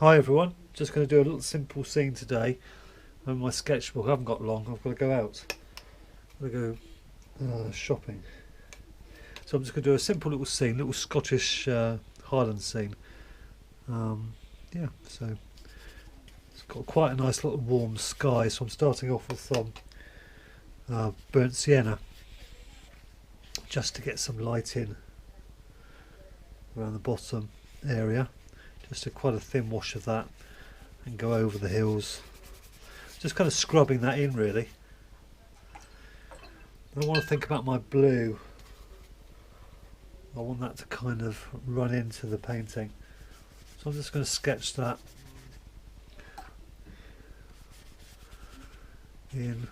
Hi everyone, just going to do a little simple scene today. On my sketchbook, I haven't got long, I've got to go out. I've got to go shopping. So I'm just going to do a simple little scene, little Scottish Highland scene. Yeah, so it's got quite a nice little warm sky, so I'm starting off with some burnt sienna, just to get some light in around the bottom area. Just quite a thin wash of that and go over the hills. Just kind of scrubbing that in really. I want to think about my blue. I want that to kind of run into the painting. So I'm just going to sketch that in,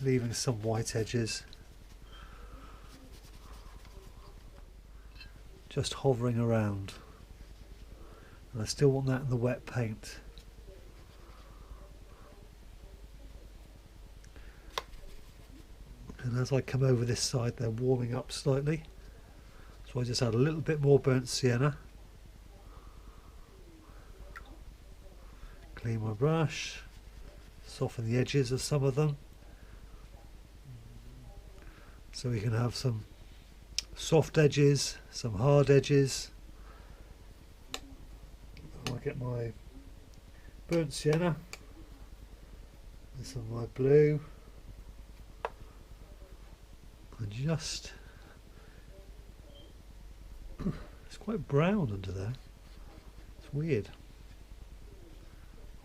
leaving some white edges. Just hovering around. And I still want that in the wet paint. And as I come over this side, they're warming up slightly. So I just add a little bit more burnt sienna. Clean my brush. Soften the edges of some of them. So we can have some soft edges, some hard edges. I'll get my burnt sienna and some of my blue. And just, it's quite brown under there. It's weird.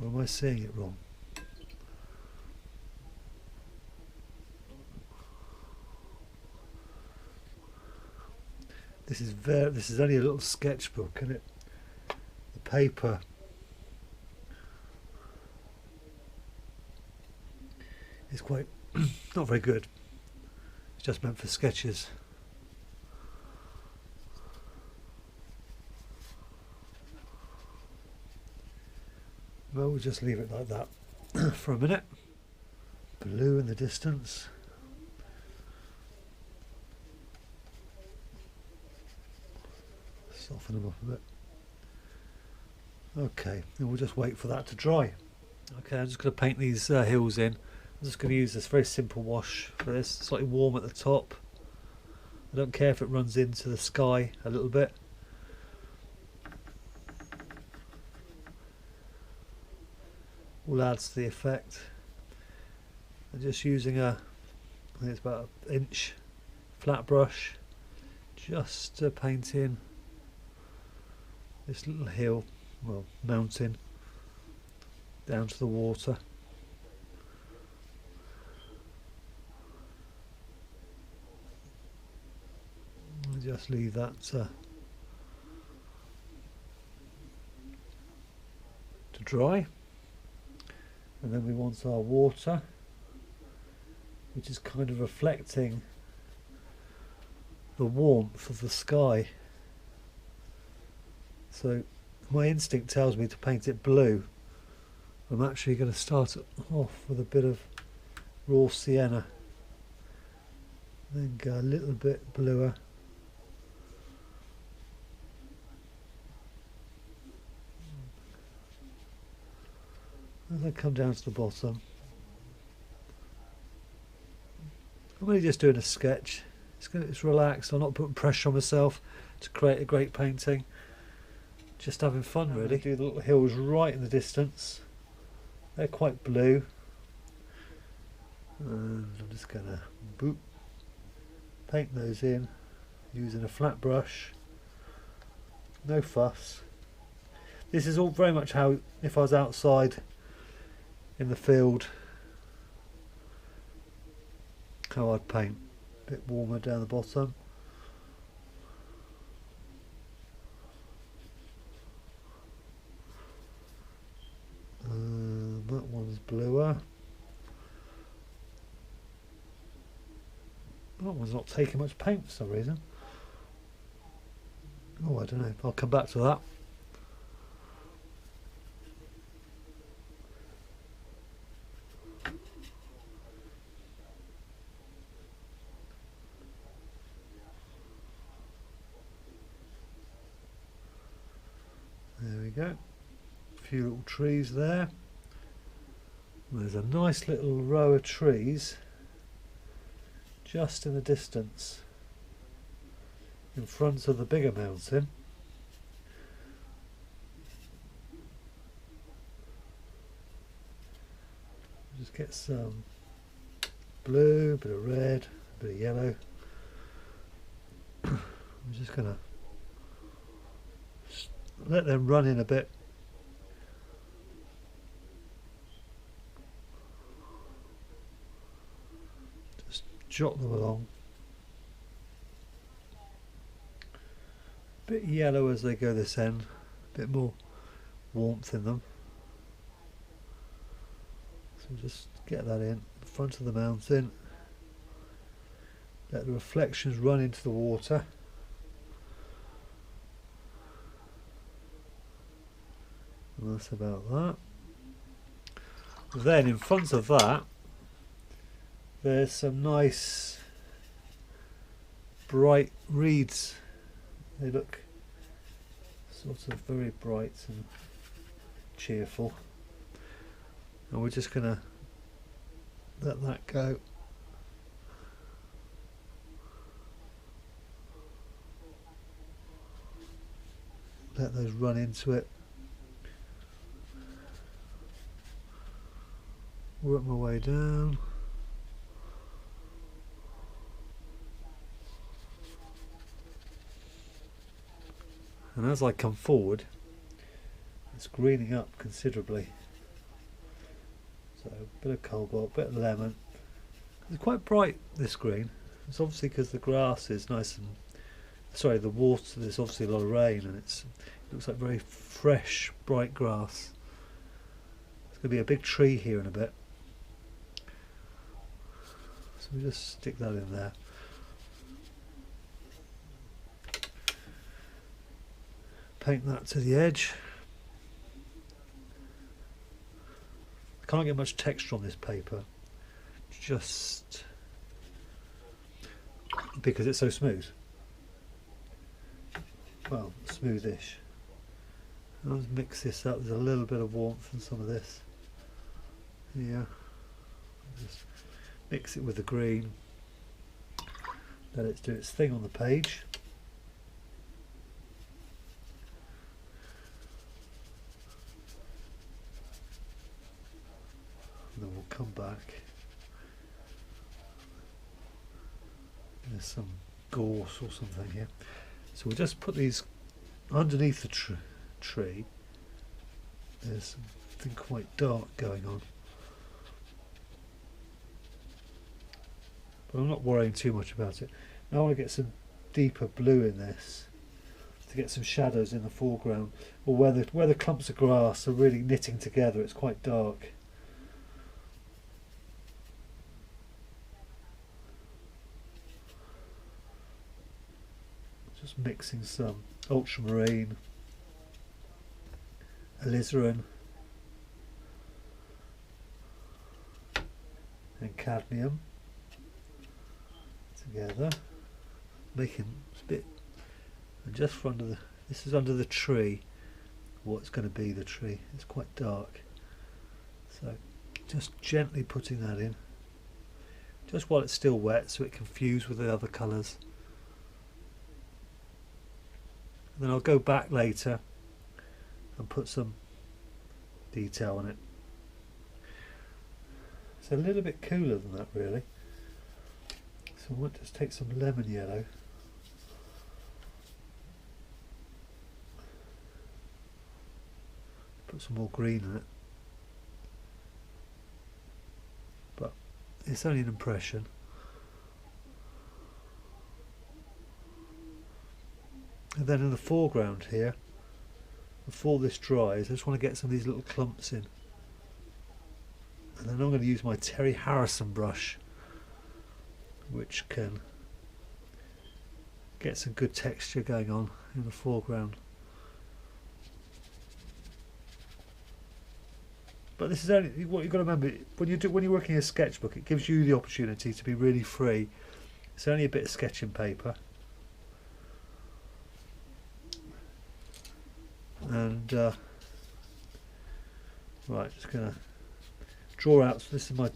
Or am I seeing it wrong? This is only a little sketchbook, and the paper is quite not very good. It's just meant for sketches. Well, we'll just leave it like that for a minute. Blue in the distance. Soften them up a bit. Okay, and we'll just wait for that to dry. Okay, I'm just going to paint these hills in. I'm just going to use this very simple wash for this. Slightly warm at the top. I don't care if it runs into the sky a little bit. All adds to the effect. I'm just using I think it's about an inch flat brush, just to paint in this little hill, well, mountain, down to the water. I'll just leave that to dry. And then we want our water, which is kind of reflecting the warmth of the sky. So my instinct tells me to paint it blue. I'm actually going to start off with a bit of raw sienna, then go a little bit bluer. As I come down to the bottom, I'm only just doing a sketch. It's relaxed. I'm not putting pressure on myself to create a great painting. Just having fun, really. Do the little hills right in the distance. They're quite blue. And I'm just going to paint those in using a flat brush. No fuss. This is all very much how, if I was outside in the field, how I'd paint. A bit warmer down the bottom. That one's bluer. That one's not taking much paint for some reason. Oh, I don't know. I'll come back to that. There we go. few little trees there. There's a nice little row of trees just in the distance in front of the bigger mountain. Just get some blue, a bit of red, a bit of yellow. I'm just going to let them run in a bit. Just jot them along. A bit yellow as they go this end, a bit more warmth in them. So just get that in front of the mountain. Let the reflections run into the water. And that's about that. Then in front of that, there's some nice bright reeds. They look sort of very bright and cheerful. And we're just going to let that go. Let those run into it. Work my way down. And as I come forward, it's greening up considerably. So a bit of cobalt, a bit of lemon. It's quite bright, this green. It's obviously because the grass is nice and, sorry, the water, there's obviously a lot of rain and it looks like very fresh, bright grass. There's going to be a big tree here in a bit. So we just stick that in there. Paint that to the edge. I can't get much texture on this paper, just because it's so smooth. Well, smoothish. I'll just mix this up. There's a little bit of warmth in some of this. Yeah. Just mix it with the green. Let it do its thing on the page. And then we'll come back. There's some gorse or something here. So we'll just put these underneath the tree. There's something quite dark going on. But I'm not worrying too much about it. Now I want to get some deeper blue in this to get some shadows in the foreground, or where the clumps of grass are really knitting together. It's quite dark. Just mixing some ultramarine, alizarin and cadmium together, making a bit, and just for under the, this is under the tree, what's going to be the tree. It's quite dark, so just gently putting that in, just while it's still wet, so it can fuse with the other colours. And then I'll go back later and put some detail on it. It's a little bit cooler than that really. So I might just take some lemon yellow. Put some more green in it. But it's only an impression. And then in the foreground here, before this dries, I just want to get some of these little clumps in. And then I'm going to use my Terry Harrison brush, which can get some good texture going on in the foreground. But this is only what you've got to remember when you're working a sketchbook. It gives you the opportunity to be really free. It's only a bit of sketching paper. And Right, just going to draw out. So this is my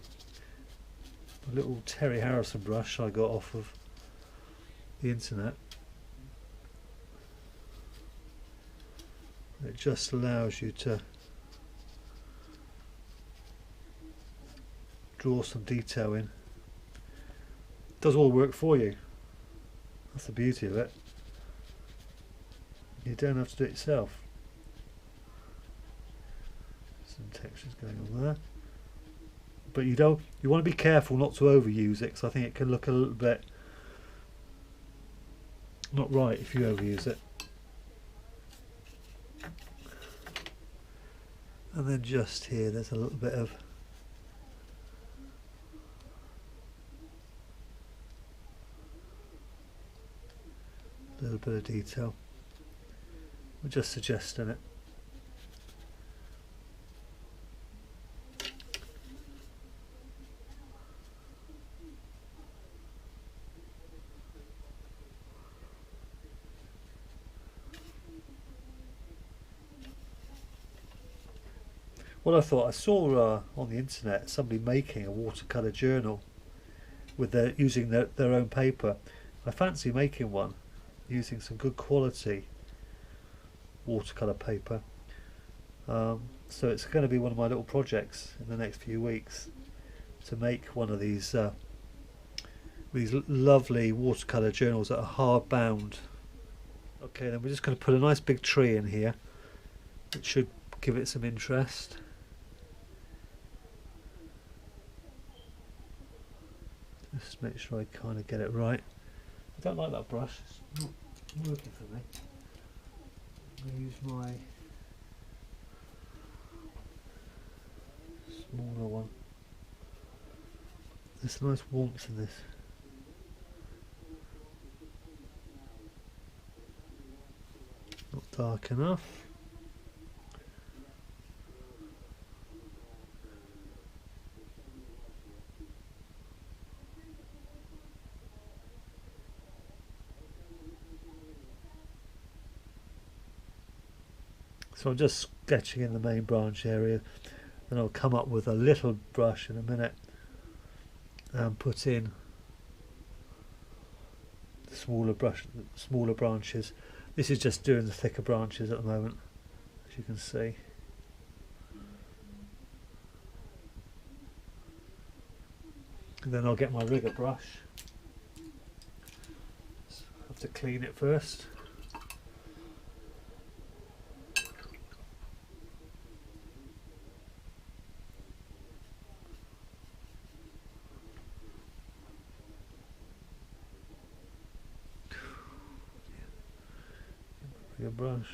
little Terry Harrison brush I got off of the internet. It just allows you to draw some detail in. It does all the work for you. That's the beauty of it. You don't have to do it yourself. Some textures going on there. But you want to be careful not to overuse it, because I think it can look a little bit not right if you overuse it. And then just here there's a little bit of detail. We're just suggesting it. What I thought, I saw on the internet somebody making a watercolour journal with using their own paper. I fancy making one using some good quality watercolour paper. So it's going to be one of my little projects in the next few weeks to make one of these lovely watercolour journals that are hard bound. Okay, then we're just going to put a nice big tree in here. It should give it some interest. Just make sure I kind of get it right. I don't like that brush, it's not working for me. I'm going to use my smaller one. There's nice warmth in this. Not dark enough. So I'm just sketching in the main branch area, and I'll come up with a little brush in a minute and put in the smaller branches. This is just doing the thicker branches at the moment, as you can see. And then I'll get my rigger brush. So I have to clean it first. Your brush.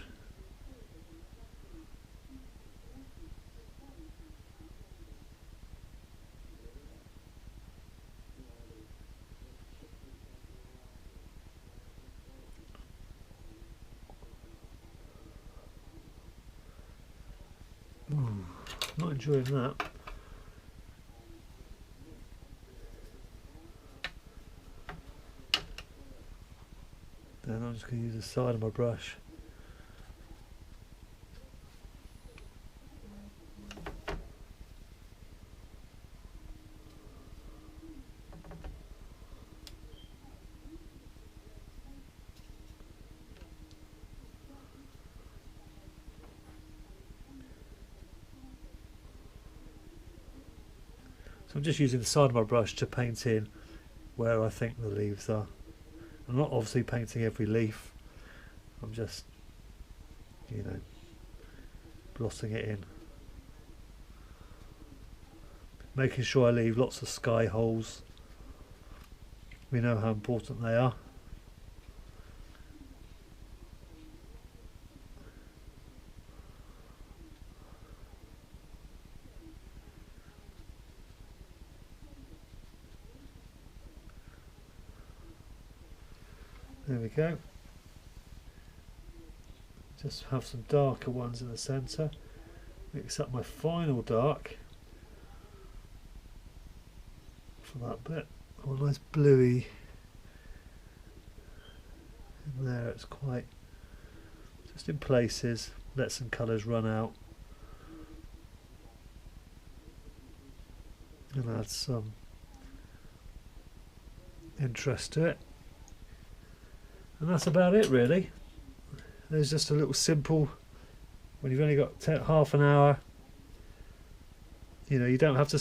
Not enjoying that. Then I'm just going to use the side of my brush. So I'm just using the side of my brush to paint in where I think the leaves are. I'm not obviously painting every leaf, I'm just, you know, glossing it in. Making sure I leave lots of sky holes. We know how important they are. There we go. Just have some darker ones in the centre. Mix up my final dark for that bit. Oh, a nice bluey in there. It's quite just in places. Let some colours run out. and add some interest to it. And that's about it really. There's just a little simple, when you've only got half an hour, you know, you don't have to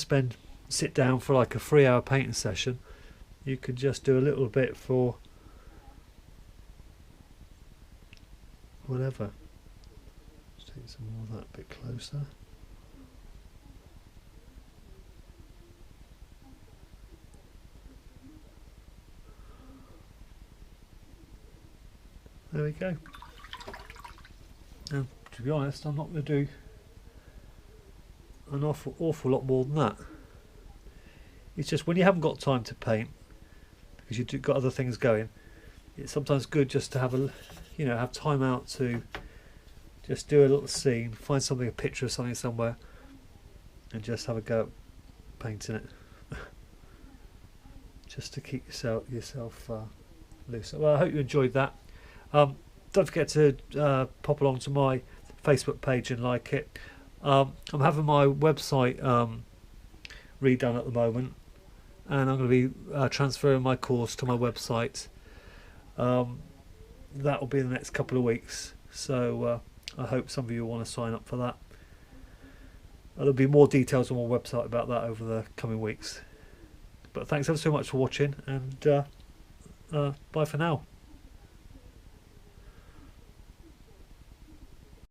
sit down for like a 3-hour painting session. You could just do a little bit for whatever. Let's take some more of that a bit closer. There we go. And to be honest, I'm not going to do an awful lot more than that. It's just when you haven't got time to paint because you've got other things going, it's sometimes good just to have have time out to just do a little scene, find something, a picture of something somewhere, and just have a go at painting it. Just to keep yourself loose. Well, I hope you enjoyed that. Don't forget to pop along to my Facebook page and like it. I'm having my website redone at the moment, and I'm going to be transferring my course to my website. That will be in the next couple of weeks, so I hope some of you will want to sign up for that. There'll be more details on my website about that over the coming weeks. But thanks ever so much for watching, and bye for now.